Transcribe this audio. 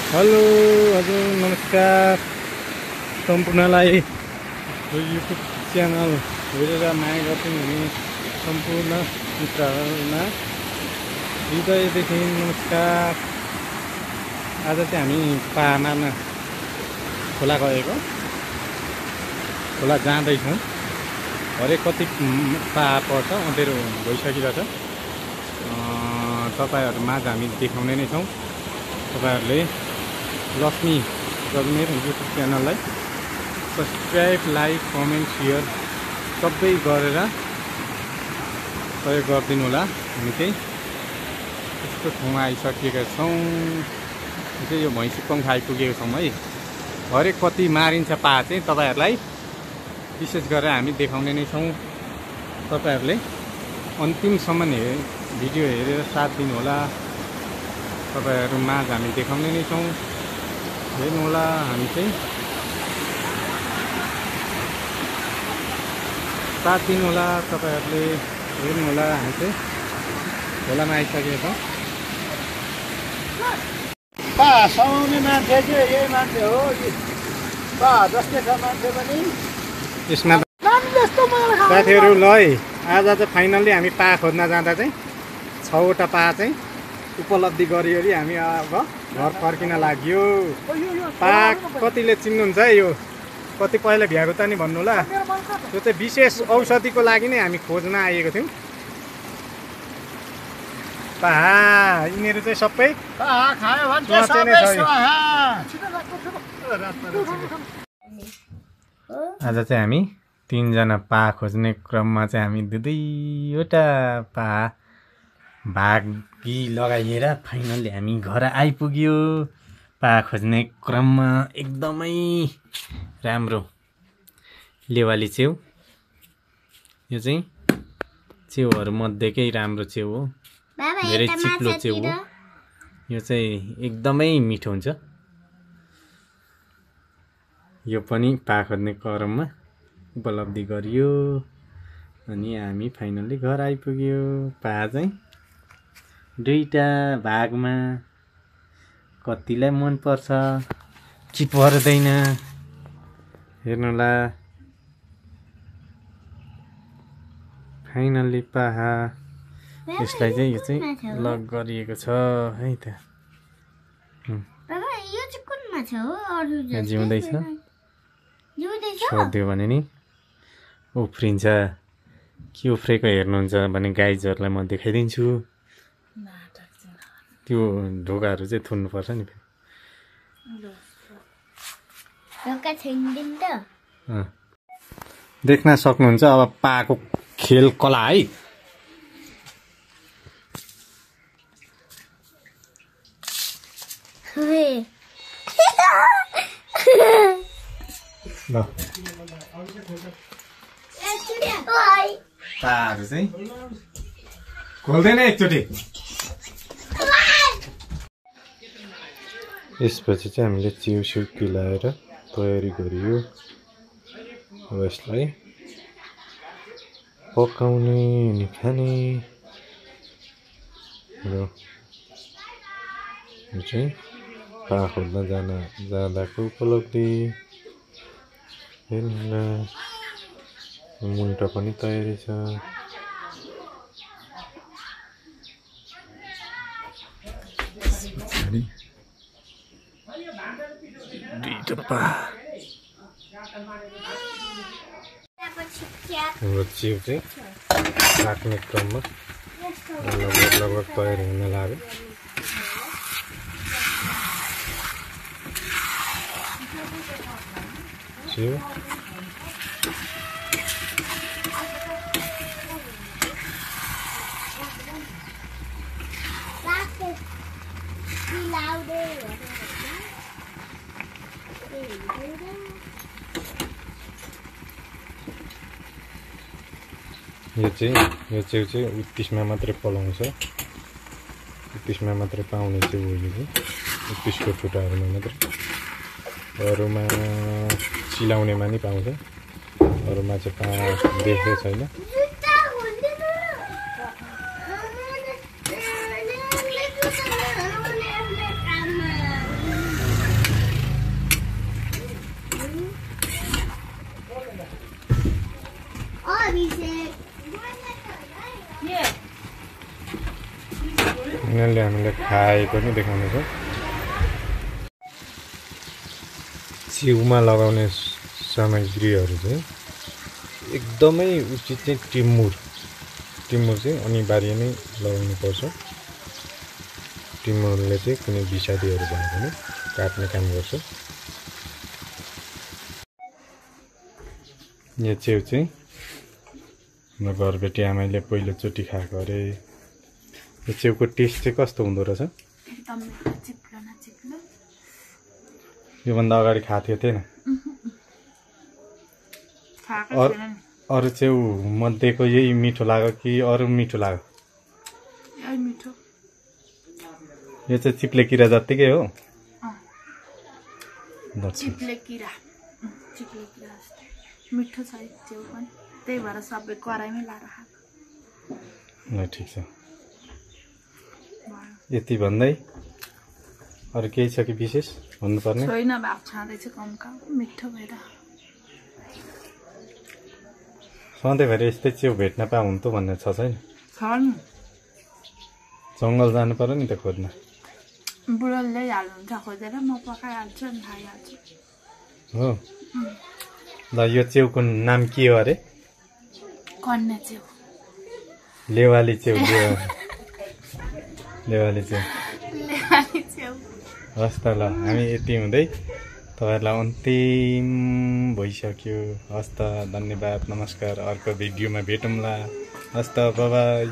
Hello हजुर नमस्कार सम्पूर्णलाई YouTube channel हेरेर माया गर्छौँ हुने सम्पूर्ण मित्रहरूमा हृदयदेखि नमस्कार। आज चाहिँ हामी पा मार्न खोला गएको, खोला जाँदैछौँ। हरेक कति पा पर्छ, अँधेरो भइसकेको छ। तपाईँहरू माझ हामी देखाउने नै छौँ। तपाईँहरूले लक्ष्मी जगमेर युट्युब च्यानललाई सब्सक्राइब, लाइक, कमेन्ट, सेयर सबै गरेर सहयोग गरिदिनु होला। हामी चाहिँ यस्तो ठाउँमा आइसकेका छौँ। चाहिँ यो भैँसी पङ्खा आइपुगेको छौँ है। हरेक कति मारिन्छ पा चाहिँ तपाईँहरूलाई विशेष गरेर हामी देखाउने नै छौँ। तपाईँहरूले अन्तिमसम्म भिडियो हेरेर साथ दिनु होला। तपाईँहरू माझ हामी देखाउने नै छौँ, हेर्नु होला। हामी चाहिँ साथ दिनु होला, तपाईँहरूले हेर्नु होला। हामी चाहिँ खोलामा आइसकेका छौँ। पा समाउने मान्छे चाहिँ यही मान्छे हो। पा जस्तै छ मान्छे पनि यसमा साथीहरू ल है, आज चाहिँ फाइनल्ली हामी पा खोज्न जाँदा चाहिँ 6वटा पा चाहिँ उपलब्धि गरिवरी हामी अब घर फर्किन लाग्यो। पा कतिले चिन्नुहुन्छ है, यो कति पहिला भ्याएको त नि भन्नु होला। त्यो चाहिँ विशेष औषधिको लागि नै हामी खोज्न आएको थियौँ। पा यिनीहरू चाहिँ सबै आज चाहिँ हामी 3जना पा खोज्ने क्रममा चाहिँ हामी 2-2वटा पा भागी लगाइएर फाइनली हामी घर आइपुग्यो। पा खोज्ने क्रममा एकदमै राम्रो लेवाली च्याउ, यो चाहिँ च्याउहरूमध्येकै राम्रो च्याउ हो। धेरै चिप्लो च्याउ हो। यो चाहिँ एकदमै मिठो हुन्छ। यो पनि पा खोज्ने क्रममा उपलब्धि गरियो अनि हामी फाइनल्ली घर आइपुग्यो। पा चाहिँ 2टा भागमा कतिलाई मनपर्छ कि पर्दैन हेर्नुला। फाइनल्ली पा यसलाई चाहिँ यो चाहिँ लक गरिएको छ है त। जिउँदैछ, छोडिदियो भने नि उफ्रिन्छ। के उफ्रेको हेर्नुहुन्छ भने गाइजहरूलाई म देखाइदिन्छु। त्यो ढोकाहरू चाहिँ थुन्नुपर्छ नि। देख्न सक्नुहुन्छ अब पाको खेल कला है। ल पाहरू चाहिँ खोल्दैन एकचोटि। यसपछि चाहिँ हामीले च्याउ पिलाएर तयारी गरियो। अब यसलाई पकाउने अनि खाने र यो चाहिँ पा खोज्न जाँदाको उपलब्धि। हेर्नु मुन्टा पनि तयारी छ। हाम्रो च्याउ चाहिँ राख्ने क्रममा लगभग तयार हुन लाग्यो। च्याउ यो च्याउ चाहिँ उत्तिसमा मात्रै पलाउँछ। उत्तिसमा मात्रै पाउने च्याउ हो। यो चाहिँ उत्तिसको टुटाहरूमा मात्रै, अरूमा चिलाउनेमा नि पाउँछ। अरूमा चाहिँ देखेको छैन। फाइनली हामीले खाए पनि देखाउनेछ। च्याउमा लगाउने सामग्रीहरू चाहिँ एकदमै उचित चाहिँ टिमुर चाहिँ अनिवार्य नै लगाउनु पर्छ। टिमुरले चाहिँ कुनै विषादीहरू भयो भने काट्ने काम गर्छ। यो च्याउ चाहिँ हाम्रो घरबेटी आमाले पहिलोचोटि खाएको अरे। यो च्याउको टेस्ट चाहिँ कस्तो हुँदो रहेछ? एकदम चिप्लो न चिप्लो। योभन्दा अगाडि खाएको थियो थिएन? अरू च्याउ मध्येको यही मिठो लाग्यो कि अरू मिठो लाग्यो? यही मिठो। यो चाहिँ चिप्ले किरा जत्तिकै हो? चिप्ले किरा जस्तै मिठो छ च्याउ पनि, त्यही भएर सबै कराइमै लाएर खाएको। ल ठिक छ। यति भन्दै अरू केही छ कि विशेष भन्नुपर्ने? छैन, भात छाँदैछ कम मिठो भएर। सधैँभरि यस्तै च्याउ भेट्न पा हुन्थ्यो भन्ने छ छैन? जङ्गल जानु पर्यो नि त खोज्न। बुढोले ल्याइहाल्नुहुन्छ खोजेर, म पकाइहाल्छु अनि खाइहाल्छु। हो ल, यो च्याउको नाम के हो अरे? कन्या च्याउ। लेवाली च्याउ। लेवाली च्याउ। हस् त ल, हामी यति हुँदै तपाईँहरूलाई अन्तिम भइसक्यो। हस् त, धन्यवाद, नमस्कार। अर्को भिडियोमा भेटौँला। हस् त, बाइ बाइ।